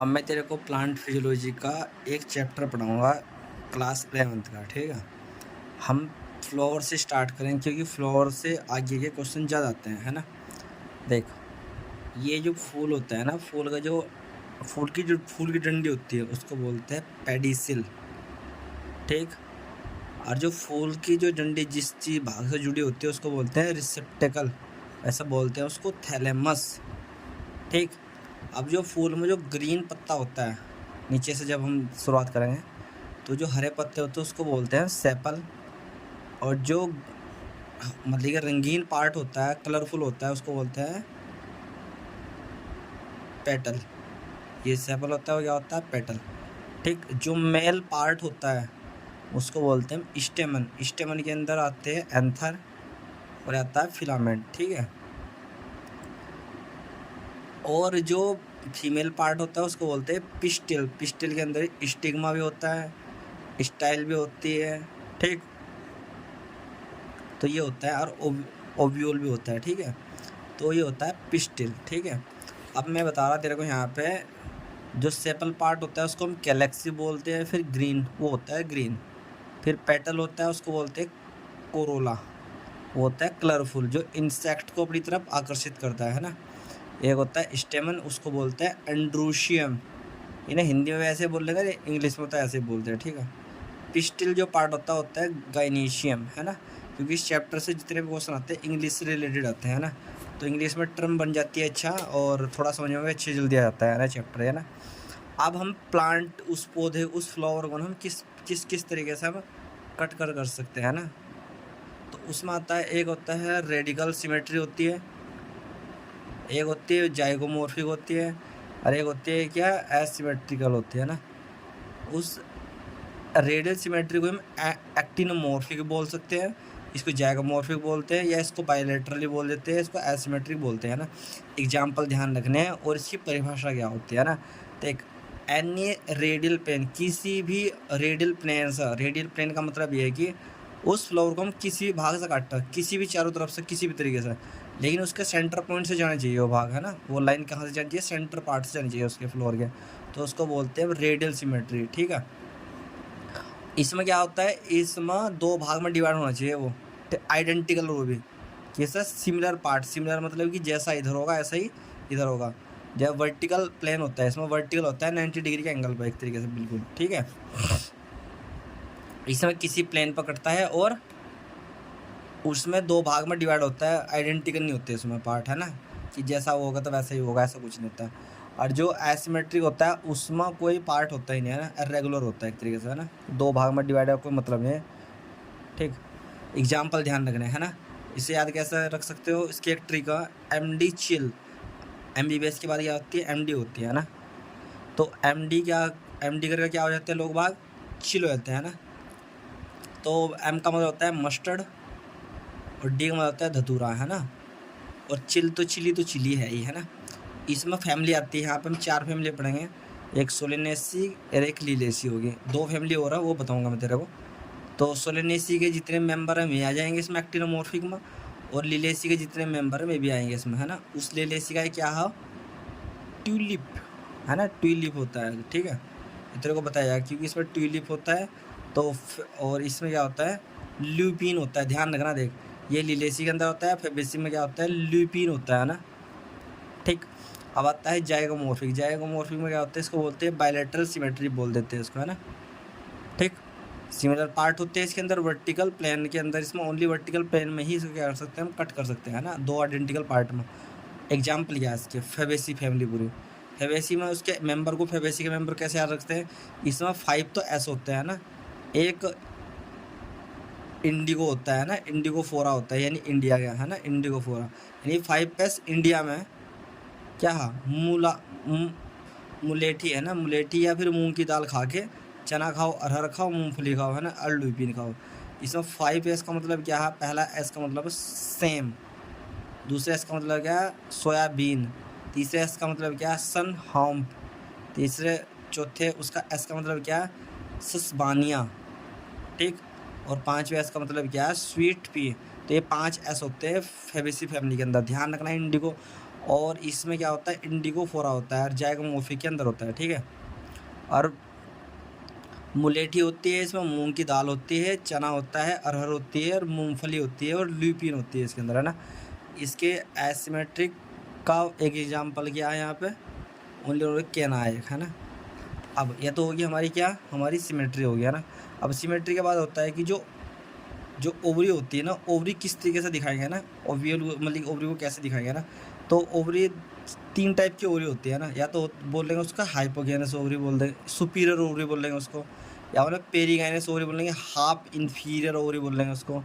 अब मैं तेरे को प्लांट फिजियोलॉजी का एक चैप्टर पढ़ाऊँगा क्लास 11th का, ठीक है? हम फ्लावर से स्टार्ट करेंगे क्योंकि फ्लावर से आगे के क्वेश्चन ज़्यादा आते हैं, है ना? देख, ये जो फूल होता है ना, फूल की डंडी होती है उसको बोलते हैं पेडिसिल, ठीक? और जो फूल की जो डंडी जिस चीज़ भाग से जुड़ी होती है उसको बोलते हैं रिसेप्टेकल, ऐसा बोलते हैं उसको थैलेमस, ठीक? अब जो फूल में जो ग्रीन पत्ता होता है, नीचे से जब हम शुरुआत करेंगे तो जो हरे पत्ते होते हैं उसको बोलते हैं सेपल। और जो मतलब कि रंगीन पार्ट होता है, कलरफुल होता है, उसको बोलते हैं पेटल। ये सेपल होता है, वो क्या होता है? पेटल, ठीक। जो मेल पार्ट होता है उसको बोलते हैं स्टेमन। स्टेमन के अंदर आते हैं एंथर और आता है फिलामेंट, ठीक है। और जो फीमेल पार्ट होता है उसको बोलते हैं पिस्टिल। पिस्टिल के अंदर स्टिग्मा भी होता है, स्टाइल भी होती है, ठीक। तो ये होता है, और ओव्यूल भी होता है, ठीक है। तो ये होता है पिस्टिल, ठीक है। अब मैं बता रहा तेरे को यहाँ पे जो सेपल पार्ट होता है उसको हम कैलेक्सी बोलते हैं, फिर ग्रीन वो होता है ग्रीन। फिर पेटल होता है उसको बोलते हैं कोरोला, वो होता है कलरफुल, जो इंसेक्ट को अपनी तरफ आकर्षित करता है ना। एक होता है स्टेमन, उसको बोलते हैं एंड्रूशियम। इन्हें हिंदी में वैसे बोल लेंगे, इंग्लिश में तो ऐसे बोलते हैं, ठीक है। पिस्टिल जो पार्ट होता है गाइनीशियम, है ना। क्योंकि इस चैप्टर से जितने भी क्वेश्चन आते हैं इंग्लिश से रिलेटेड आते हैं ना, तो इंग्लिश में टर्म बन जाती है अच्छा, और थोड़ा समझ में अच्छे जल्दी आ जाता है ना चैप्टर, है ना। अब हम प्लांट, उस पौधे, उस फ्लावर को हम किस तरीके से हम कट कर सकते हैं ना। तो उसमें आता है, एक होता है रेडिकल सिमेट्री होती है, एक होती है जाइगोमॉर्फिक होती है, और एक होती है क्या, एसिमेट्रिकल होती है ना। उस रेडियल सिमेट्री को हम एक्टिनोमॉर्फिक बोल सकते हैं, इसको जाइगोमॉर्फिक बोलते हैं, या इसको बायलैटरली बोल देते हैं, इसको एसिमेट्रिक बोलते हैं ना। एग्जाम्पल ध्यान रखने हैं, और इसकी परिभाषा क्या होती है ना। तो एक एनी रेडियल प्लेन, किसी भी रेडियल प्लेन से, रेडियल प्लेन का मतलब ये है कि उस फ्लोर को हम किसी भी भाग से काटते हैं, किसी भी चारों तरफ से, किसी भी तरीके से, लेकिन उसके सेंटर पॉइंट से जाना चाहिए वो भाग, है ना। वो लाइन कहाँ से जानी चाहिए? सेंटर पार्ट से जानी चाहिए उसके फ्लोर के, तो उसको बोलते हैं रेडियल सिमेट्री, ठीक है। इसमें क्या होता है, इसमें दो भाग में डिवाइड होना चाहिए वो, आइडेंटिकल वो भी, कैसा? Similar part. सिमिलर मतलब कि जैसा इधर होगा ऐसा ही इधर होगा। जब वर्टिकल प्लेन होता है, इसमें वर्टिकल होता है 90 डिग्री के एंगल पर, एक तरीके से बिल्कुल, ठीक है। इसमें किसी प्लेन पर कटता है, और उसमें दो भाग में डिवाइड होता है, आइडेंटिकल नहीं होते इसमें पार्ट, है ना, कि जैसा वो होगा तो वैसा ही होगा, ऐसा कुछ नहीं होता। और जो एसिमेट्रिक होता है उसमें कोई पार्ट होता ही नहीं है ना, इरेगुलर होता है एक तरीके से, है ना। दो भाग में डिवाइड है, कोई मतलब नहीं है, ठीक। एग्जाम्पल ध्यान रखने, है ना। इसे याद कैसे रख सकते हो, इसकी एक ट्रिक है, MD चिल। MBBS के बाद क्या होती है? MD होती है ना। तो MD करके क्या हो जाते हैं लोग बाग? चिल हो जाते हैं ना। तो M का मतलब होता है मस्टर्ड, और D का मतलब होता है धतूरा, है ना। और चिल तो चिली है ही, है ना। इसमें फैमिली आती है, यहाँ पे हम 4 फैमिली पढ़ेंगे, एक सोलेनेसी और एक लिलेसी होगी, 2 फैमिली हो रहा है, वो बताऊंगा मैं तेरे को। तो सोलेनेसी के जितने मेंबर हैं वे आ जाएंगे इसमें एक्टिनोमॉर्फिक में, और लिलेसी के जितने मेंबर हैं वे भी आएंगे इसमें, है ना। उस लिलेसी का क्या है? ट्यूलिप, है ना, ट्यूलिप होता है, ठीक है। तेरे को बताया क्योंकि इसमें ट्यूलिप होता है। तो और इसमें क्या होता है? ल्यूपिन होता है, ध्यान रखना। देख, ये लिलेसी के अंदर होता है, फेबेसी में क्या होता है? ल्यूपिन होता है ना, ठीक। अब आता है जाइगोमॉर्फिक। जाइगोमॉर्फिक में क्या होता है? इसको बोलते हैं बायलैटरल सिमेट्री बोल देते हैं इसको, है ना, ठीक। सिमिलर पार्ट होते हैं इसके अंदर वर्टिकल प्लेन के अंदर, इसमें ओनली वर्टिकल प्लेन में ही इसको क्या कर सकते हैं? हम कट कर सकते हैं ना, दो आइडेंटिकल पार्ट में। एग्जाम्पल क्या है इसके? फेबेसी फैमिली पूरी। फेबेसी में उसके मेंबर को, फेबेसी के मेंबर कैसे याद रखते हैं? इसमें 5 तो एस होते हैं ना, एक इंडिगो होता है ना, इंडिगो फोरा होता है, यानी इंडिया का, है ना, इंडिगो फोरा, यानी 5 इंडिया में क्या है? मुलेठी, है ना, मुलेठी, या फिर मूंग की दाल खा के, चना खाओ, अरहर खाओ, मूंगफली खाओ, है ना, लुपिन खाओ। इसमें 5S का मतलब क्या है? पहला S का मतलब सेम, दूसरे S का मतलब क्या है? सोयाबीन, तीसरे S का मतलब क्या है? सन हॉम्प, तीसरे चौथे उसका S का मतलब क्या है? सस्बानिया, ठीक। और 5वें S का मतलब क्या है? Sweet pea. तो ये 5 S होते हैं फेबेसी फैमिली के अंदर, ध्यान रखना। इंडिगो और इसमें क्या होता है, इंडिगो फोरा होता है और जाइगोमोर्फी के अंदर होता है, ठीक है। और मुलेठी होती है, इसमें मूंग की दाल होती है, चना होता है, अरहर होती है और मूंगफली होती है और ल्यूपिन होती है इसके अंदर, है ना। इसके एसिमेट्रिक का एक एग्जांपल क्या है यहाँ पे, ओनली और केना है ना। अब यह तो होगी हमारी क्या, हमारी सिमेट्री हो गया ना। अब सिमेट्री के बाद होता है कि जो जो ओवरी होती है ना, ओवरी किस तरीके से दिखाएंगे ना, ओवियल मतलब ओवरी को कैसे दिखाएंगे ना। तो ओवरी 3 टाइप की ओवरी होती है ना, या तो बोल देंगे उसका हाइपोगेनस ओवरी बोल देंगे, सुपीरियर ओवरी बोल देंगे उसको, या मतलब पेरीगाइनस ओवरी बोलेंगे, हाफ इन्फीरियर ओवरी बोल देंगे उसको,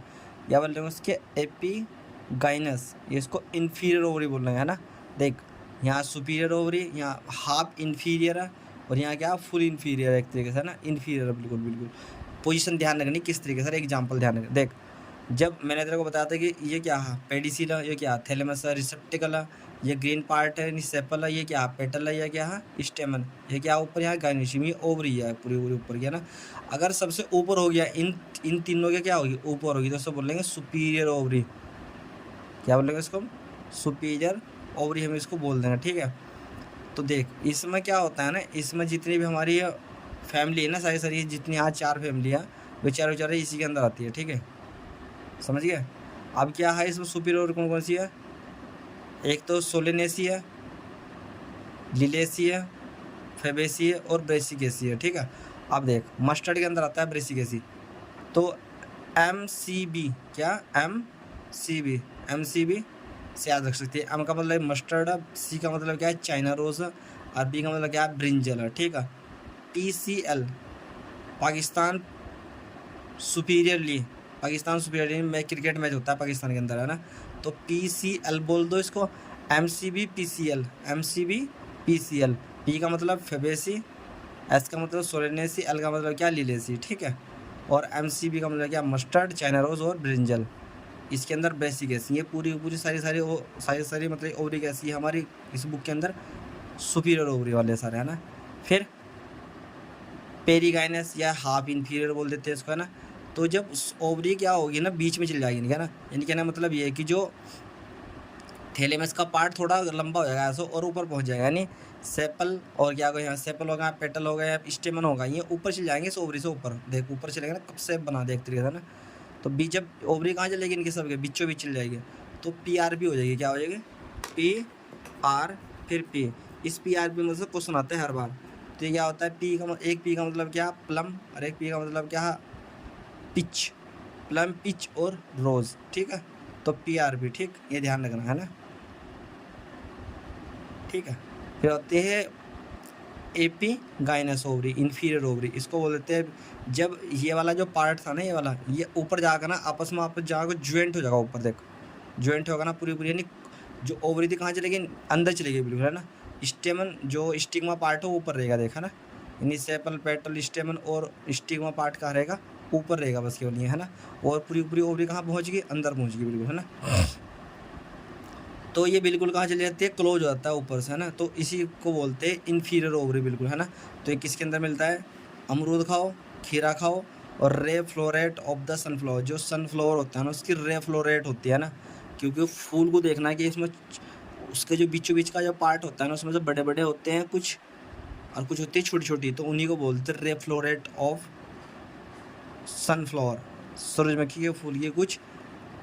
या बोल देंगे उसके एपीगाइनस, ये इसको इन्फीरियर ओवरी बोल देंगे, है ना। देख यहाँ सुपीरियर ओवरी, यहाँ हाफ इन्फीरियर है, और यहाँ क्या फुल इन्फीरियर है एक तरीके से, है ना, इन्फीरियर बिल्कुल बिल्कुल। पोजीशन ध्यान रखनी किस तरीके से, एग्जांपल ध्यान रखना। देख जब मैंने तेरे को बताया था कि ये क्या है पेडिसिल है, ये क्या थैलेमस है, रिसेप्टिकल है, ये ग्रीन पार्ट है सेपल है, ये क्या पेटल है, ये क्या है स्टेमन, ये क्या ऊपर यहाँ गाइनोशियम, ये ओवरी है पूरी पूरी ऊपर की, है ना। अगर सबसे ऊपर हो गया इन तीनों के क्या होगी, ऊपर होगी, तो उसको बोलेंगे सुपीरियर ओवरी, क्या बोलेंगे इसको, सुपीरियर ओवरी हम इसको बोल देंगे, ठीक है। तो देख इसमें क्या होता है ना, इसमें जितनी भी हमारी फैमिली है ना, सारी सारी जितनी आज 4 फैमिली है, बेचारे इसी के अंदर आती है, ठीक है, समझ गए। अब क्या है इसमें सुपीरियर कौन कौन सी है, एक तो सोलेनेसी है, लिलेसी है, फेबेसी है और ब्रेसिकेसी है, ठीक है। अब देख मस्टर्ड के अंदर आता है ब्रेसिकेसी, तो MCB क्या MCB से याद रख सकती है। एम का मतलब मस्टर्ड है, सी का मतलब क्या है चाइना रोज है, और बी का मतलब क्या है ब्रिंजल है, ठीक है। PCL पाकिस्तान सुपीरियरली में क्रिकेट मैच होता है पाकिस्तान के अंदर, है ना। तो PCL बोल दो इसको, MCB PCL, पी का मतलब फेबेसी, एस का मतलब सोलेनेसी, एल का मतलब क्या लिलेसी, ठीक है। और MCB का मतलब क्या मस्टर्ड, चाइना रोज और ब्रिंजल। इसके अंदर बेसिक ऐसी ये पूरी पूरी सारी मतलब ओवरी ऐसी हमारी इस बुक के अंदर सुपीरियर ओवरी वाले सारे, है ना। फिर पेरीगाइनस या हाफ इन्फीरियर बोल देते हैं इसको, है ना। तो जब ओवरी क्या होगी ना बीच में चली जाएगी, क्या ना, यानी कहना मतलब ये है कि जो थैलेमस का पार्ट थोड़ा लंबा हो जाएगा ऐसा और ऊपर पहुंच जाएगा, यानी सेपल और क्या होगा, यहाँ सेपल होगा, पेटल होगा या स्टेमन होगा, ये ऊपर चले जाएंगे इस ओवरी से ऊपर, देख ऊपर चलेगा ना, कब से बना दे एक तरीके से ना। तो बीच जब ओवरी कहाँ चलेगी इनके सबके बीचों बीच चल जाएगी, तो PRP हो जाएगी, क्या हो जाएगी PR फिर P। इस PRP में से क्वेश्चन आता है हर बार। तो ये क्या होता है, एक P का मतलब क्या प्लम, और एक P का मतलब क्या पिच, प्लम पिच और रोज, ठीक है। तो PRP, ठीक, ये ध्यान रखना, है ना, ठीक है। फिर होते हैं एपीगाइनस ओवरी, इन्फीरियर ओवरी, इसको बोल देते हैं जब ये वाला जो पार्ट था ना, ये वाला ये ऊपर जाकर ना आपस में जाकर ज्वाइंट हो जाएगा, ऊपर देख ज्वाइंट होगा ना पूरी पूरी, यानी जो ओवरी थी कहाँ चलेगी, अंदर चलेगी बिल्कुल, है ना। स्टेमन जो स्टिग्मा पार्ट है वो ऊपर रहेगा, देखा ना, यानी सेपल पेटल स्टेमन और स्टिग्मा पार्ट कहाँ रहेगा, ऊपर रहेगा बस केवल ये, है ना। और पूरी पूरी ओवरी कहाँ पहुँच गई, अंदर पहुँच गई बिल्कुल, है ना। तो ये बिल्कुल कहाँ चले जाती है, क्लोज हो जाता है ऊपर से, है ना। तो इसी को बोलते हैं इन्फीरियर ओवरी बिल्कुल, है ना। तो ये किसके अंदर मिलता है, अमरूद खाओ, खीरा खाओ, और रे फ्लोरेट ऑफ द सनफ्लावर, जो सनफ्लावर होता है ना उसकी रे फ्लोरेट होती है ना, क्योंकि फूल को देखना है कि इसमें उसके जो बीचों बीच का जो पार्ट होता है ना उसमें जो बड़े बड़े होते हैं कुछ, और कुछ होती है छोटी छोटी, तो उन्हीं को बोलते हैं रे फ्लोरेट ऑफ सनफ्लावर, सूरजमुखी के फूल के कुछ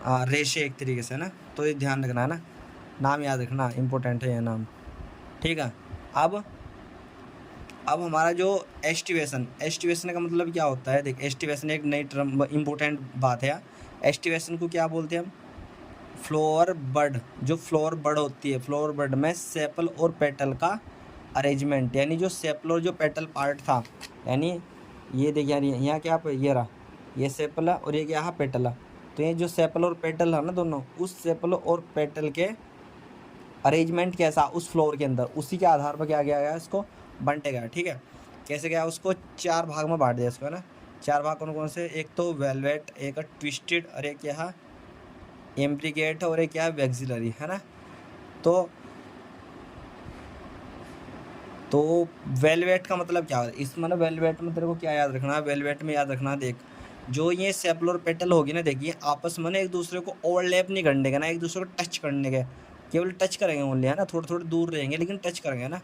रेशे एक तरीके से, है ना। तो ये ध्यान रखना, है ना, नाम याद रखना, इम्पोर्टेंट है ये नाम, ठीक है। अब हमारा जो एस्टिवेशन का मतलब क्या होता है, देख एस्टिवेशन एक नई टर्म इम्पोर्टेंट बात है। एस्टिवेशन को क्या बोलते हैं हम, फ्लावर बड, जो फ्लावर बड होती है, फ्लावर बड में सेपल और पेटल का अरेंजमेंट, यानी जो सेपल और जो पेटल पार्ट था, यानी ये देखिए यहाँ क्या ये रहा, ये सेपल है और ये क्या है पेटल है। तो ये जो सेपल और पेटल है ना दोनों, उस सेपल और पेटल के अरेंजमेंट कैसा उस फ्लोर के अंदर, उसी के आधार पर क्या किया गया इसको बांटे गया, ठीक है। कैसे गया, उसको 4 भाग में बांट दिया इसको, है ना। 4 भाग कौन कौन से, एक तो वेलवेट, एक ट्विस्टेड, और एक क्या है एम्प्लीकेट, और एक क्या है वैक्सिलरी, है ना। तो वेलवेट का मतलब क्या है, इसमें ना वेलवेट में तेरे को क्या याद रखना है, वेलवेट में याद रखना, देख जो ये सेपल और पेटल होगी ना, देखिए आपस में ना एक दूसरे को ओवरलैप नहीं करने का ना, एक दूसरे को टच करने के, केवल टच करेंगे ओनली, है ना, थोड़े थोड़े दूर रहेंगे लेकिन टच करेंगे ना।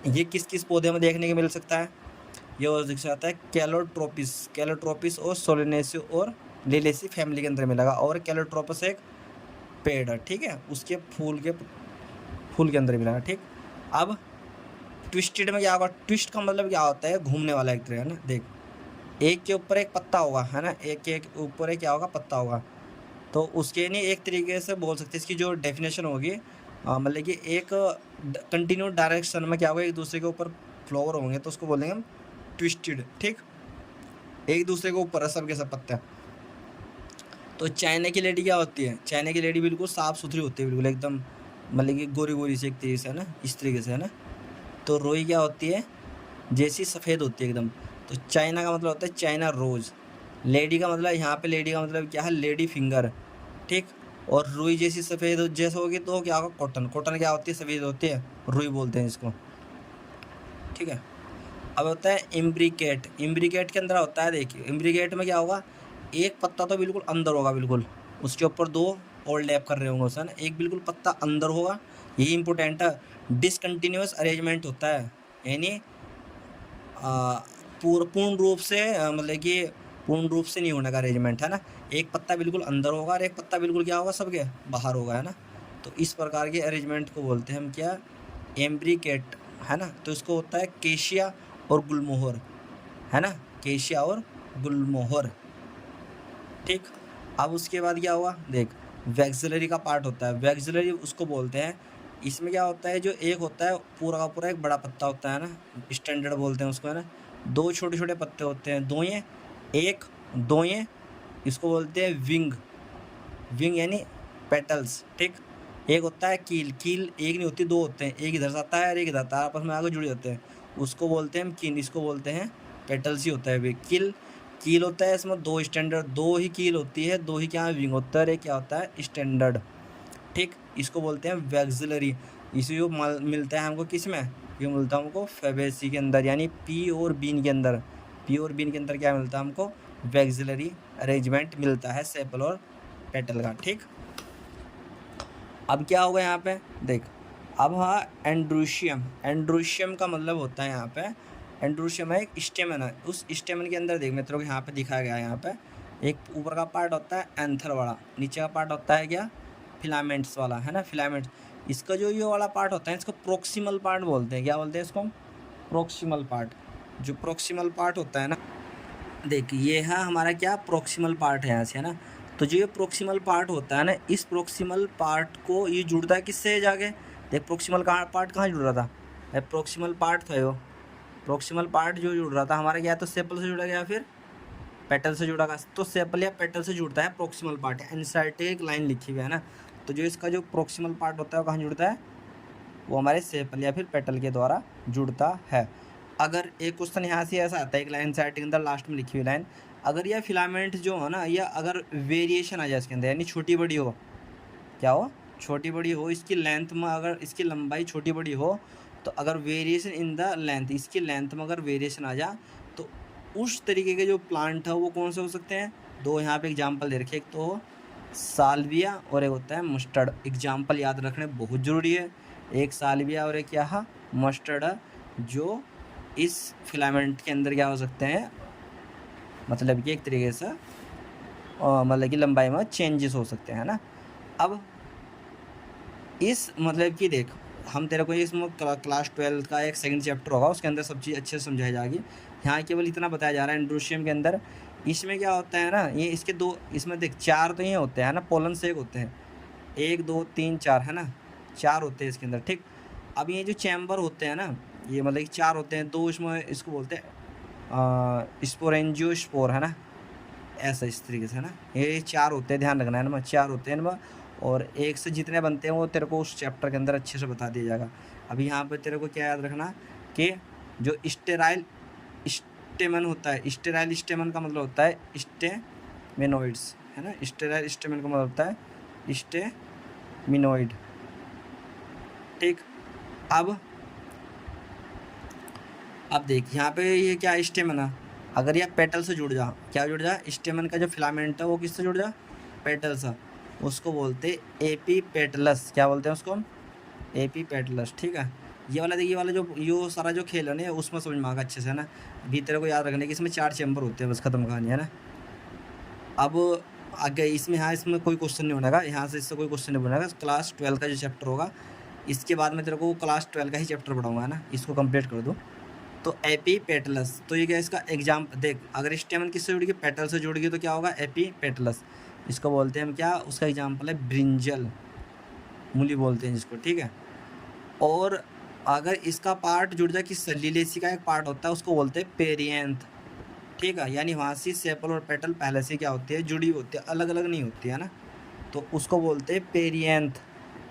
ये किस किस पौधे में देखने को मिल सकता है? ये और दिख सकता है कैलोट्रोपिस, कैलोट्रोपिस और सोलेनेसी और लिलेसी फैमिली के अंदर मिलेगा। और कैलोट्रोपस एक पेड़ है, ठीक है, उसके फूल के अंदर मिलेगा, ठीक। अब ट्विस्टेड में क्या होगा? ट्विस्ट का मतलब क्या होता है? घूमने वाला एक ट्री, है ना। देख, एक के ऊपर एक पत्ता होगा, है ना, एक के ऊपर एक क्या होगा? पत्ता होगा। तो उसके नहीं एक तरीके से बोल सकते हैं, इसकी जो डेफिनेशन होगी, मतलब कि एक कंटिन्यू डायरेक्शन में क्या होगा? एक दूसरे के ऊपर फ्लावर होंगे तो उसको बोलेंगे हम ट्विस्टेड, ठीक। एक दूसरे के ऊपर है सब के सब पत्ते। तो चाइना की लेडी क्या होती है? चाइना की लेडी बिल्कुल साफ़ सुथरी होती है, बिल्कुल एकदम, मतलब कि गोरी गोरी से एक तरीके से, है ना, इस तरीके से, है ना। तो रोई क्या होती है? जैसी सफ़ेद होती है एकदम। तो चाइना का मतलब होता है चाइना रोज़। लेडी का मतलब, यहाँ पे लेडी का मतलब क्या है? लेडी फिंगर, ठीक। और रुई जैसी सफ़ेद जैसे होगी तो क्या होगा? कॉटन। कॉटन क्या होती है? सफ़ेद होती है, रुई बोलते हैं इसको, ठीक है। अब होता है इम्ब्रिकेट। इम्ब्रिकेट के अंदर होता है, देखिए, इम्ब्रिकेट में क्या होगा? एक पत्ता तो बिल्कुल अंदर होगा, बिल्कुल उसके ऊपर दो और लैप कर रहे होंगे उसे, ना, एक बिल्कुल पत्ता अंदर होगा। यही इंपॉर्टेंट है। डिसकंटिन्यूअस अरेंजमेंट होता है, यानी पूर्ण रूप से, मतलब कि पूर्ण रूप से नहीं होने का अरेंजमेंट, है ना। एक पत्ता बिल्कुल अंदर होगा और एक पत्ता बिल्कुल क्या होगा? सबके बाहर होगा, है ना। तो इस प्रकार के अरेंजमेंट को बोलते हैं हम क्या? एम्ब्रिकेट, है ना। तो इसको होता है केशिया और गुलमोहर, है ना, केशिया और गुलमोहर, ठीक। अब उसके बाद क्या हुआ? देख, वैक्सिलरी का पार्ट होता है। वैक्सिलरी उसको बोलते हैं, इसमें क्या होता है? जो एक होता है पूरा का पूरा एक बड़ा पत्ता होता है ना, स्टैंडर्ड बोलते हैं उसको, है ना। दो छोटे छोटे पत्ते होते हैं, दोये, एक दोये, इसको बोलते हैं विंग। विंग यानी पेटल्स, ठीक। एक होता है कील। कील एक नहीं होती, दो होते हैं, एक इधर से आता है और एक इधर आता है, आपस में आगे जुड़े होते हैं, उसको बोलते हैं हम कील। इसको बोलते हैं पेटल्स ही होता है वे कील। कील होता है इसमें दो स्टैंडर्ड, दो ही कील होती है, दो ही क्या विंग होता है, एक क्या होता है? स्टैंडर्ड, ठीक। इसको बोलते हैं वैक्सिलरी। इसे जो मिलता है हमको किस में? ये मिलता है हमको फेबेसी के अंदर, यानी पी और बीन के अंदर। पी और बीन के अंदर क्या मिलता है हमको? वैक्सिलरी अरेंजमेंट मिलता है सेपल और पेटल का, ठीक। अब क्या होगा यहाँ पे? देख, अब हाँ, एंड्रोशियम। एंड्रोशियम का मतलब होता है यहाँ पे, एंड्रोशियम है एक स्टेमन है। उस स्टेमन के अंदर देख मित्रों को यहाँ पे दिखाया गया है, यहाँ पे एक ऊपर का पार्ट होता है एंथर वाला, नीचे का पार्ट होता है क्या? फिलामेंट्स वाला, है ना, फिलामेंट्स। इसका जो ये वाला पार्ट होता है इसको प्रोक्सिमल पार्ट बोलते हैं। क्या बोलते हैं इसको? Proximal part. जो प्रोक्सिमल पार्ट होता है ना, देख, ये है हमारा क्या? प्रोक्सिमल पार्ट है यहाँ से, है ना। तो जो ये प्रोक्सिमल पार्ट होता है ना, इस प्रोक्सिमल पार्ट को ये जुड़ता है किससे जाके? देख, प्रोक्सिमल पार्ट कहाँ जुड़ रहा था? प्रोक्सिमल पार्ट था यो, प्रोक्सिमल पार्ट जो जुड़ रहा था हमारा क्या? तो सेपल से जुड़ा गया, फिर पेटल से जुड़ा गया। तो सेपल या पेटल से जुड़ता है प्रोक्सिमल पार्ट, एनसीईआरटी एक लाइन लिखी हुई है ना। तो जो इसका जो प्रोक्सिमल पार्ट होता है वो कहाँ जुड़ता है? वो हमारे सेपल या फिर पेटल के द्वारा जुड़ता है। अगर एक क्वेश्चन यहाँ से ऐसा आता है, एक लाइन साइड के अंदर लास्ट में लिखी हुई लाइन, अगर यह फिलामेंट जो है ना, या अगर वेरिएशन आ जाए इसके अंदर, यानी छोटी बड़ी हो, क्या हो? छोटी बड़ी हो, इसकी लेंथ में, अगर इसकी लंबाई छोटी बड़ी हो, तो अगर वेरिएशन इन द लेंथ, इसकी लेंथ में अगर वेरिएशन आ जा, तो उस तरीके के जो प्लांट है वो कौन से हो सकते हैं? दो यहाँ पे एग्जाम्पल दे रखे, एक तो साल्विया और एक होता है मस्टर्ड। एग्जाम्पल याद रखने बहुत ज़रूरी है, एक साल्विया और एक क्या है? मस्टर्ड, जो इस फिलामेंट के अंदर क्या हो सकते हैं, मतलब कि एक तरीके से मतलब कि लंबाई में चेंजेस हो सकते हैं ना। अब इस मतलब कि देख, हम तेरे को इसमें क्लास 12 का एक सेकंड चैप्टर होगा, उसके अंदर सब चीज़ अच्छे से समझाई जाएगी। यहाँ केवल इतना बताया जा रहा है एंड्रोशियम के अंदर। इसमें क्या होता है ना, ये इसके दो, इसमें देख चार तो ये होते हैं ना, पोलन से एक होते हैं, 1 2 3 4, है ना, चार होते हैं इसके अंदर, ठीक। अब ये जो चैम्बर होते हैं ना, ये मतलब कि चार होते हैं, दो इसमें इसको बोलते हैं स्पोरेंजियोस्पोर, है ना, ऐसा इस तरीके से, है ना। ये चार होते हैं, ध्यान रखना है ना, चार होते हैं इनमें, और एक से जितने बनते हैं वो तेरे को उस चैप्टर के अंदर अच्छे से बता दिया जाएगा। अभी यहाँ पे तेरे को क्या याद रखना कि जो स्टेराइल स्टेमन होता है, स्टेराइल स्टेमन का मतलब होता है स्टेमिनोइड्स, है ना। स्टेराइल स्टेमन का मतलब होता है स्टेमिनोइड, ठीक। अब देख, यहाँ पे ये क्या स्टेमन है, अगर यह पेटल से जुड़ जा, क्या जुड़ जा? स्टेमन का जो फिलामेंट है वो किससे जुड़ जा? पेटल से। उसको बोलते एपीपेटलस। क्या बोलते हैं उसको हम? एपीपेटलस, ठीक है। ये वाला देखिए, ये वाला जो यो सारा जो खेल है ना, उसमें समझ में आएगा अच्छे से, है ना। अभी तेरे को याद रखने की इसमें 4 चैम्बर होते हैं, बस खत्म कहानी, है ना। अब आगे इसमें, हाँ, इसमें कोई क्वेश्चन नहीं बनेगा, यहाँ से इससे कोई क्वेश्चन नहीं बनेगा। क्लास 12 का जो चैप्टर होगा, इसके बाद मैं तेरे को क्लास 12 का ही चैप्टर पढ़ाऊंगा, है ना। इसको कंप्लीट कर दूँ। तो एपीपेटलस, तो ये क्या, इसका एग्जाम देख, अगर स्टेमन किससे जुड़ गई, पेटल से जुड़ गई, तो क्या होगा, एपीपेटलस। इसको बोलते हैं हम क्या, उसका एग्जाम्पल है ब्रिंजल, मूली बोलते हैं जिसको, ठीक है। और अगर इसका पार्ट जुड़ जाए, कि लिलेसी का एक पार्ट होता है, उसको बोलते हैं पेरियंथ, ठीक है। यानी वहाँ से सेपल और पेटल पहले से क्या होती है, जुड़ी होती है, अलग अलग नहीं होती है ना। तो उसको बोलते हैं पेरियंथ।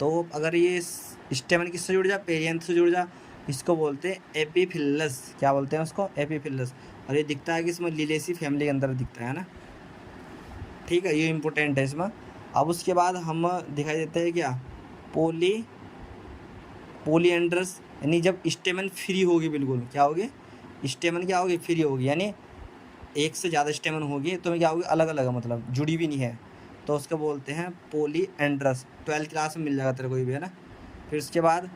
तो अगर ये स्टेमन किससे जुड़ जा, पेरियंथ से जुड़ जा, इसको बोलते हैं एपीफिलस। क्या बोलते हैं उसको, एपीफिलस। और ये दिखता है कि इसमें लिलेसी फैमिली के अंदर दिखता है ना, ठीक है। ये इंपॉर्टेंट है इसमें। अब उसके बाद हम दिखाई देते हैं क्या, पोलीएंड्रस, यानी जब स्टेमन फ्री होगी, बिल्कुल क्या होगी, स्टेमन क्या होगी, फ्री होगी, यानी एक से ज़्यादा स्टेमन होगी, तो क्या होगी, अलग अलग, मतलब जुड़ी भी नहीं है, तो उसको बोलते हैं पोलीएंड्रस। 12th क्लास में मिल जाएगा तेरे को भी, है ना। फिर उसके बाद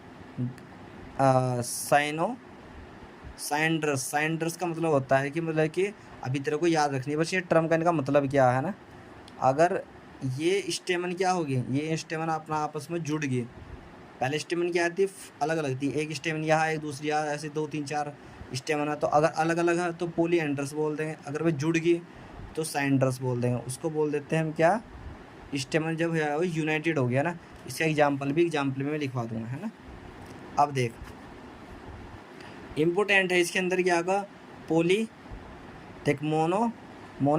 साइंड्रस का मतलब होता है कि, मतलब कि अभी तेरे को याद रखनी है बस, ये टर्म का इनका मतलब क्या है ना। अगर ये स्टेमन क्या होगी, ये स्टेमन अपना आपस में जुड़ गई, पहले स्टेमन क्या आती, अलग अलग थी, एक स्टेमन यहाँ, एक दूसरी यहाँ, ऐसे 2 3 4 स्टेमन है। तो अगर अलग अलग है तो पोलीएंड्रस बोल देंगे, अगर वे जुड़ गई तो साइंड्रस बोल देंगे। उसको बोल देते हैं हम क्या, स्टेमन जब है वो यूनाइटेड हो गया ना। इसका एग्जाम्पल भी एग्जाम्पल में लिखवा दूंगा, है ना। अब देख, इम्पोर्टेंट है इसके अंदर क्या होगा, पोली, देख, मोनो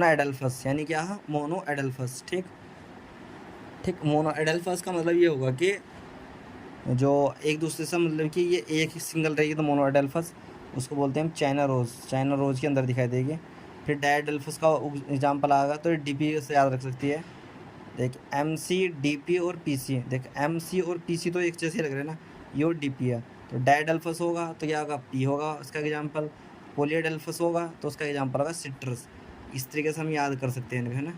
एडल्फस, यानी क्या है, मोनो एडल्फस, ठीक ठीक। मोनो एडल्फस का मतलब ये होगा कि जो एक दूसरे से, मतलब कि ये एक सिंगल रहेगी तो मोनो एडल्फस। उसको बोलते हैं हम चाइना रोज के अंदर दिखाई देगी। फिर डायडेल्फस का एग्जाम्पल आएगा, तो डीपी से याद रख सकती है। देख, MC, DP और PC, देख MC और PC तो एक जैसे लग रहे हैं ना, ये और DP है। तो डायडेल्फस होगा तो क्या होगा, P होगा उसका एग्जाम्पल। पोलीडेल्फस होगा तो उसका एग्जाम्पल होगा सिट्रस। इस तरीके से हम याद कर सकते हैं, है ना,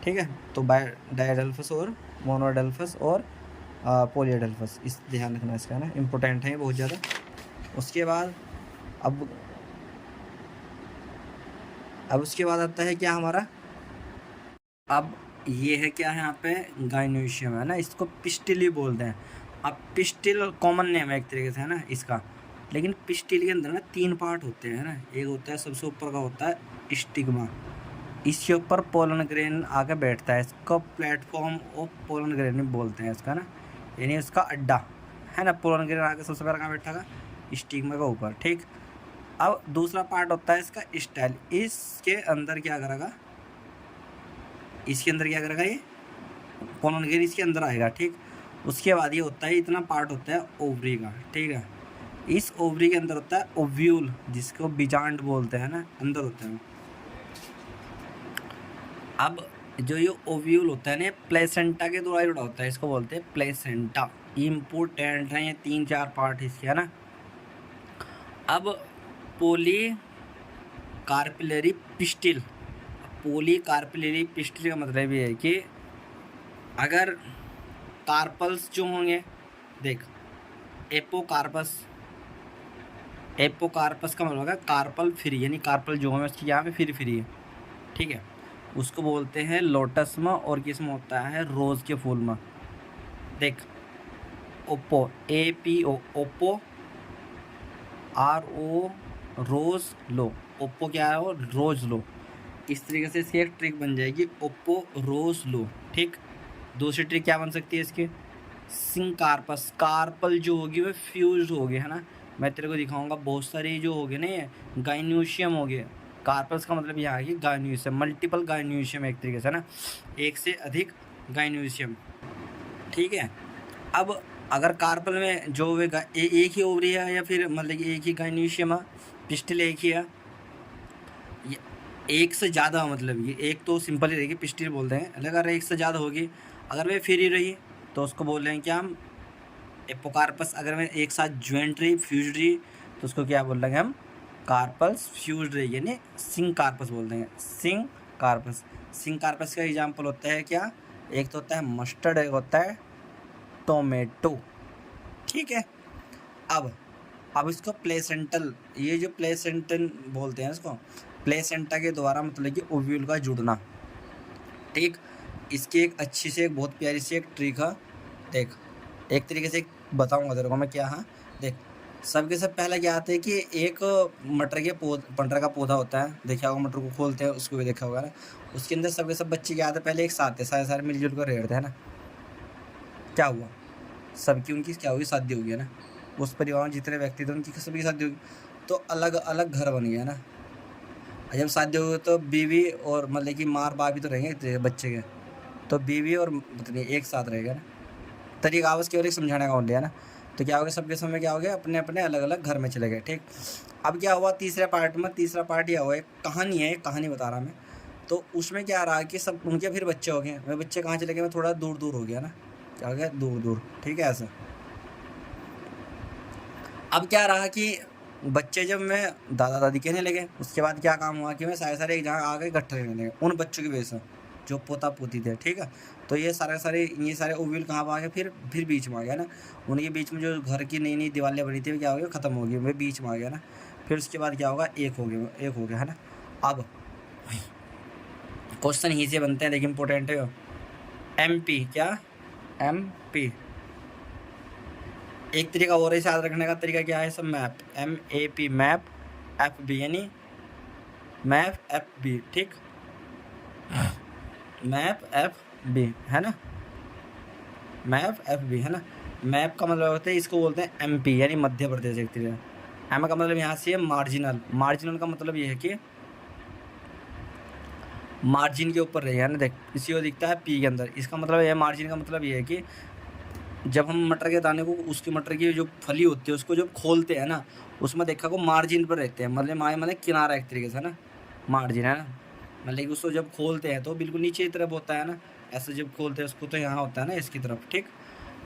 ठीक है। तो डायडेल्फस और मोनोडेल्फस और पोलीडेल्फस, इस ध्यान रखना इसका, ना, इम्पोर्टेंट है बहुत ज़्यादा। उसके बाद अब उसके बाद आता है क्या हमारा, अब ये है क्या है, यहाँ पे गाइनोशियम है ना, इसको पिस्टिल ही बोलते हैं। अब पिस्टिल कॉमन नेम है एक तरीके से, है ना इसका। लेकिन पिस्टिल के अंदर ना 3 पार्ट होते हैं ना। एक होता है सबसे ऊपर का होता है स्टिग्मा, इसके ऊपर पोलन ग्रेन आके बैठता है, इसको प्लेटफॉर्म ऑफ पोलन ग्रेन बोलते हैं इसका ना, यानी इसका अड्डा, है ना। पोलन ग्रेन आके सबसे पहले कहाँ बैठा, स्टिग्मा के ऊपर, ठीक। अब दूसरा पार्ट होता है इसका स्टाइल, इसके अंदर क्या करेगा, ये पोलन ग्रेन इसके अंदर आएगा, ठीक। उसके बाद ये होता है, इतना पार्ट होता है ओवरी का, ठीक है। इस ओवरी के अंदर होता है ओव्यूल, जिसको बिजांड बोलते हैं ना, अंदर होता है। अब जो ये ओव्यूल होता है ना, प्लेसेंटा के द्वारा जुड़ा होता है, इसको बोलते हैं प्लेसेंटा। इम्पोर्टेंट है ये 3 4 पार्ट इसके, है ना। अब पोली कार्पिलरी पिस्टिल, पोलीकार्पिलरी पिस्टिल का मतलब ये है कि अगर कार्पल्स जो होंगे, देख, एपोकार्पस का मतलब होगा कार्पल फ्री, यानी कार्पल जो है उसकी यहाँ पे फ्री है, ठीक है। उसको बोलते हैं लोटस में, और किस में होता है, रोज़ के फूल में। देख, ओप्पो, APO, ओप्पो, RO, रोज़ लो, ओप्पो क्या है, वो रोज़ लो। इस तरीके से इसकी एक ट्रिक बन जाएगी, ओप्पो रोज लो, ठीक। दूसरी ट्रिक क्या बन सकती है इसकी, सिंकार्पस, कार्पल जो होगी वो फ्यूज होगी, है ना। मैं तेरे को दिखाऊंगा, बहुत सारी जो होगी ना, ये गाइन्यूशियम हो गए। कार्पल्स का मतलब यहाँ है कि गाइन्यूशियम, मल्टीपल गाइन्यूशियम, एक तरीके से ना, एक से अधिक गाइन्यूशियम, ठीक है। अब अगर कार्पल में जो वे एक ही ओवरी है, या फिर मतलब एक ही गाइन्यूशियम है, पिस्टिल एक ही है, एक से ज़्यादा, मतलब ये एक तो सिंपल ही रहेगी, पिस्टिल बोलते हैं। अगर एक से ज़्यादा होगी, अगर वे फ्री रही तो उसको बोल रहे हैं क्या हम, एपोकार्पस। अगर वे एक साथ ज्वाइंट रही, फ्यूज रही, तो उसको क्या बोल रहे हैं हम, कार्पल्स फ्यूज रही, यानी सिंकार्पस बोल देंगे, सिंकार्पस। सिंकार्पस का एग्जाम्पल होता है क्या, एक तो होता है मस्टर्ड, एक होता है टोमेटो, ठीक है। अब इसको प्लेसेंटल, ये जो प्लेसेंटल बोलते हैं इसको, प्लेसेंटा के द्वारा मतलब कि ओव्यूल का जुड़ना, ठीक। इसकी एक अच्छी से, एक बहुत प्यारी सी एक ट्रिक है, देख एक तरीके से बताऊंगा तेरे को मैं क्या है। देख सबके सब पहले क्या आता है कि एक मटर का पौधा होता है, देखा होगा, मटर को खोलते हैं उसको भी देखा होगा ना, उसके अंदर सबके सब बच्चे क्या आते हैं, पहले एक साथ है, सारे सारे मिलजुल कर रेड़ते हैं ना। क्या हुआ, सबकी उनकी क्या हुई, शादी हो गई है ना, उस परिवार में जितने व्यक्ति थे उनकी सभी की शादी हो गई, तो अलग अलग घर बन गया ना। जब शादी हो गई तो बीवी और मतलब कि माँ और बाप भी तो रहेंगे बच्चे के, तो बीवी और पत्नी एक साथ रहेगा ना। तरीका आपस केवल एक समझाने का होता है ना। तो क्या हो गया, सबके समय क्या हो गया, अपने अपने अलग अलग घर में चले गए, ठीक। अब क्या हुआ तीसरे पार्ट में, तीसरा पार्ट यह हुआ, एक कहानी है, एक कहानी बता रहा मैं। तो उसमें क्या रहा कि सब उनके फिर बच्चे हो गए, वे बच्चे कहाँ चले गए, मैं थोड़ा दूर दूर हो गया ना, क्या हो गया, दूर दूर, ठीक है ऐसा। अब क्या रहा कि बच्चे जब मैं दादा दादी कहने लगे, उसके बाद क्या काम हुआ कि मैं सारे सारे एक जगह आ गए, इकट्ठे रहने लगे उन बच्चों की वजह से जो पोता पोती थे, ठीक है। तो ये सारे ओव्यूल कहाँ पर आ गए, फिर बीच में आ गया ना। उनके बीच में जो घर की नई नई दीवारें बनी थी क्या हो गया, ख़त्म हो गई, वे बीच में आ गया ना। फिर उसके बाद क्या होगा, एक हो गया है ना। अब क्वेश्चन ही से बनते हैं लेकिन इम्पोर्टेंट है। MP क्या, MP एक तरीका और इसे याद रखने का तरीका क्या है, सब मैप, MAP मैप, FB यानी मैप FB, ठीक, मैप FB है ना, मैप FB है ना। मैप का मतलब होता है, इसको बोलते हैं MP यानी मध्य प्रदेश, एक तरीका। एम का मतलब यहाँ से है मार्जिनल, मार्जिनल का मतलब ये है कि मार्जिन के ऊपर रहेगा ना। देख इसी को दिखता है P के अंदर, इसका मतलब यह मार्जिन का मतलब ये है कि जब हम मटर के दाने को, उसकी मटर की जो फली होती है उसको जब खोलते हैं ना, उसमें देखा को मार्जिन पर रहते हैं, मतलब किनारा एक तरीके से ना, मार्जिन है ना। मतलब कि उसको जब खोलते हैं तो बिल्कुल नीचे की तरफ होता है ना, ऐसे जब खोलते हैं उसको तो यहाँ होता है ना इसकी तरफ, ठीक।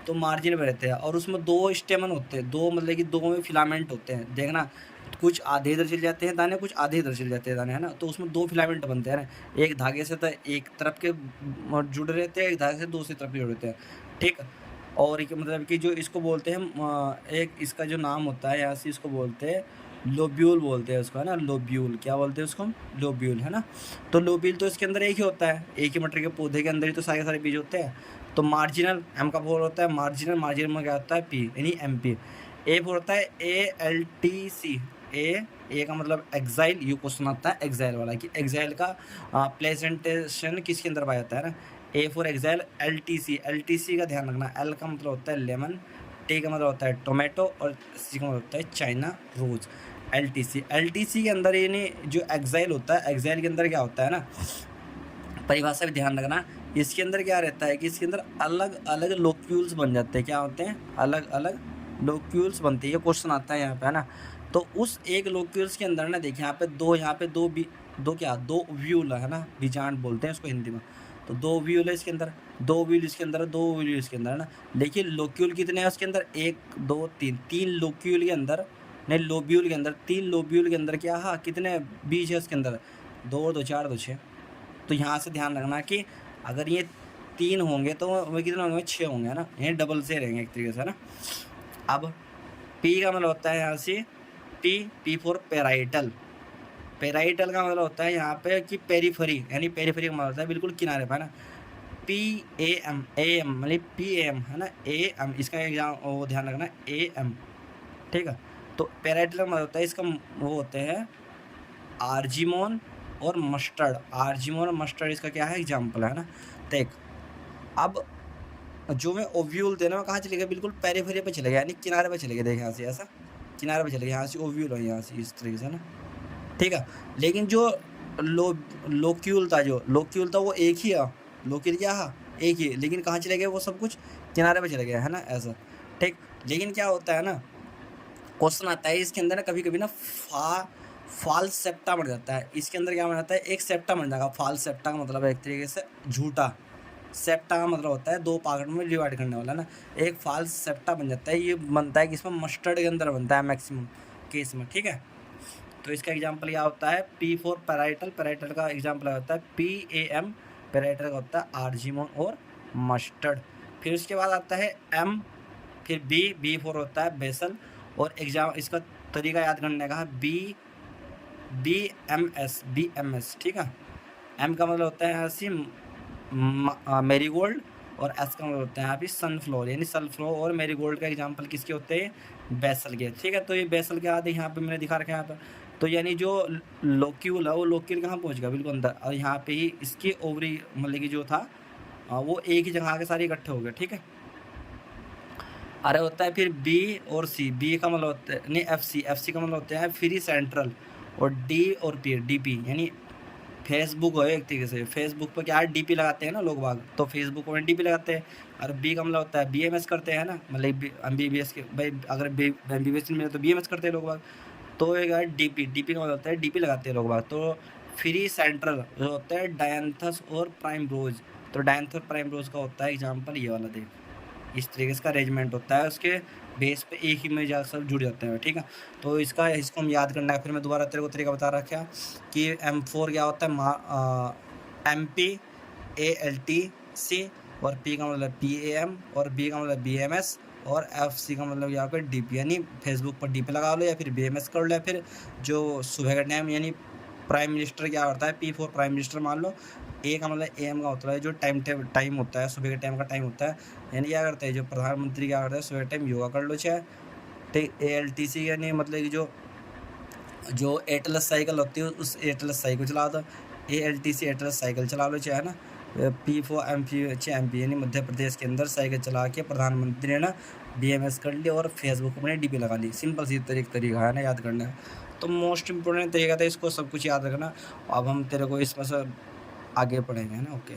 तो मार्जिन पर रहते हैं और उसमें 2 स्टेमन होते हैं, 2 मतलब कि 2 में फिलामेंट होते हैं, देखना कुछ आधे इधर चल जाते हैं दाने, कुछ आधे इधर चल जाते हैं दाने, है ना। तो उसमें 2 फिलामेंट बनते हैं ना, एक धागे से तो एक तरफ के जुड़ रहते हैं, एक धागे से दूसरी तरफ के जुड़ रहते हैं, ठीक। और एक मतलब कि जो इसको बोलते हैं एक इसका जो नाम होता है यहाँ से, इसको बोलते हैं लोब्यूल बोलते हैं उसको, है ना, लोब्यूल, क्या बोलते हैं उसको, लोब्यूल, है ना। तो लोब्यूल तो इसके अंदर एक ही होता है, एक ही मटर के पौधे के अंदर ही तो सारे सारे बीज होते हैं। तो मार्जिनल, एम का फोर होता है मार्जिनल, मार्जिनल में क्या होता है P यानी MP। ए फोर होता है ALTC, ए का मतलब एक्साइल, यू क्वेश्चन आता है एक्साइल वाला कि एक्साइल का प्रेजेंटेशन किसके अंदर पाया जाता है ना। A फॉर एक्साइल, LTC का ध्यान रखना, L का मतलब होता है लेमन, T का मतलब होता है टोमेटो और C का मतलब होता है चाइना रोज। LTC के अंदर यानी जो एक्साइल होता है, एक्साइल के अंदर क्या होता है ना, परिभाषा भी ध्यान रखना। इसके अंदर क्या रहता है कि इसके अंदर अलग अलग लोक्यूल्स बन जाते हैं, क्या होते हैं, अलग अलग लोक्यूल्स बनते हैं, ये क्वेश्चन आता है यहाँ पे, है ना। तो उस एक लोक्यूल्स के अंदर ना देखिए यहाँ पे दो व्यूल है ना, बीजांड बोलते हैं उसको हिंदी में। तो 2 व्यूल है इसके अंदर, 2 व्यूल इसके अंदर, 2 व्यूल इसके अंदर, है ना। लेकिन लोक्यूल कितने हैं उसके अंदर, 1 2 3, 3 लोक्यूल के अंदर, नहीं लोब्यूल के अंदर, 3 लोब्यूल के अंदर क्या, हाँ कितने बीज है उसके अंदर, 2 और 2 4 2 6। तो यहाँ से ध्यान रखना कि अगर ये 3 होंगे तो वो कितने होंगे, 6 होंगे, है ना, ये डबल से रहेंगे एक तरीके से, है ना। अब P का मतलब होता है यहाँ से P फॉर पेराइटल, पेराइटल का मतलब होता है यहाँ पे कि पेरीफरी, यानी पेरीफरी का मतलब होता है बिल्कुल किनारे पर, है ना। AM मतलब PM है ना, AM इसका एग्जाम वो ध्यान रखना, AM, ठीक है। तो पेराइटल का मतलब होता है, इसका वो होते हैं आर्जिमोन और मस्टर्ड, आर्जिमोन और मस्टर्ड इसका क्या है, एग्जाम्पल है ना। देख अब जो मैं ओव्यूल थे ना, वो कहाँ चले गए, बिल्कुल पेरीफेरी पे चले गए, यानी किनारे पे चले गए, देख यहाँ से ऐसा किनारे पे चले गए, यहाँ से ओव्यूल है, यहाँ से इस तरीके से ना, ठीक है। लेकिन जो लोक्यूल था वो एक ही है, लोक्यूल क्या है, एक ही, लेकिन कहाँ चले गए वो सब कुछ किनारे पे चले गए, है ना ऐसा, ठीक। लेकिन क्या होता है ना, क्वेश्चन आता है इसके अंदर ना, कभी कभी ना फाल्स सेप्टा बन जाता है, इसके अंदर क्या बन जाता है, एक सेप्टा बन जाएगा। फाल्स सेप्टा का मतलब है एक तरीके से झूठा, सेप्टा का मतलब होता है 2 पार्ट में डिवाइड करने वाला ना, एक फाल्स सेप्टा बन जाता है। ये बनता है कि इसमें मस्टर्ड के अंदर बनता है मैक्सिमम केस में, ठीक है। तो इसका एग्जाम्पल क्या होता है, P फॉर पेराइटल, पेराइटल का एग्जाम्पल होता है PAM, पेराइटल का होता है आर्जिमोन और मस्टर्ड। फिर उसके बाद आता है एम, फिर बी फॉर होता है बेसल, और एग्जाम इसका तरीका याद करने का है बी एम एस, ठीक है। एम का मतलब होता है यहाँ से मेरीगोल्ड, और एस का मतलब होता है यहाँ पे सनफ्लावर, यानी सनफ्लावर और मेरीगोल्ड का एग्जाम्पल किसके होते हैं, बेसल के, ठीक है। तो ये बेसल के आते यहाँ पे मैंने दिखा रखा है यहाँ पर। तो यानी जो लोक्यूल है वो लोक्यूल कहाँ पहुँच गया, बिल्कुल अंदर, और यहाँ पे ही इसकी ओवरी मतलब कि जो था वो एक ही जगह आके सारे इकट्ठे हो गए, ठीक है। अरे होता है फिर बी और सी, बी का मतलब होता है नहीं एफ सी का मतलब होता है फ्री सेंट्रल, और डी और पी डी पी, यानी फेसबुक हो एक तरीके से, फेसबुक पर क्या है डीपी लगाते हैं ना लोग बाग, तो फेसबुक में डीपी लगाते हैं। और बी का मतलब होता है बीएमएस करते हैं ना, मतलब एमबीबीएस के भाई, अगर एमबीबीएस में तो बीएमएस करते हैं लोग बाग। तो एक है डीपी का मतलब होता है डीपी लगाते हैं लोग बाग। तो फ्री सेंट्रल जो होता है डायंथस और प्राइम रोज, तो डायंथस और प्राइम रोज का होता है एग्जाम्पल ये वाला देख, इस तरीके से का अरेंजमेंट होता है, उसके बेस पे एक ही में जा सब जुड़ जाते हैं, ठीक है। तो इसको हम याद करना है। फिर मैं दोबारा तेरे को तरीका बता रखा कि M4 क्या होता है, MP ALTC, और P का मतलब PAM, और B का मतलब BMS, और FC का मतलब यहाँ पर DP, यानी फेसबुक पर DP लगा लो या फिर BMS कर लो, या फिर जो सुबह का टाइम यानी प्राइम मिनिस्टर क्या होता है P4 प्राइम मिनिस्टर मान लो। ए का मतलब AM का होता है जो टाइम होता है, सुबह के टाइम का टाइम होता है, यानी क्या करते हैं जो प्रधानमंत्री क्या करते हैं सुबह टाइम योगा कर लो चाहे। ठीक, ALTC यानी मतलब कि जो एटलस साइकिल होती है उस एटलस साइकिल चला दो, ALTC एटलस साइकिल चला लो चाहे ना। P4 MP यानी मध्य प्रदेश के अंदर साइकिल चला के प्रधानमंत्री ने ना BMS कर लिया और फेसबुक में DP लगा ली। सिंपल सी तरीका है ना याद करना है। तो मोस्ट इम्पोर्टेंट तरीका था, इसको सब कुछ याद रखना। अब हम तेरे को इसमें से आगे पढ़ेंगे ना, ओके।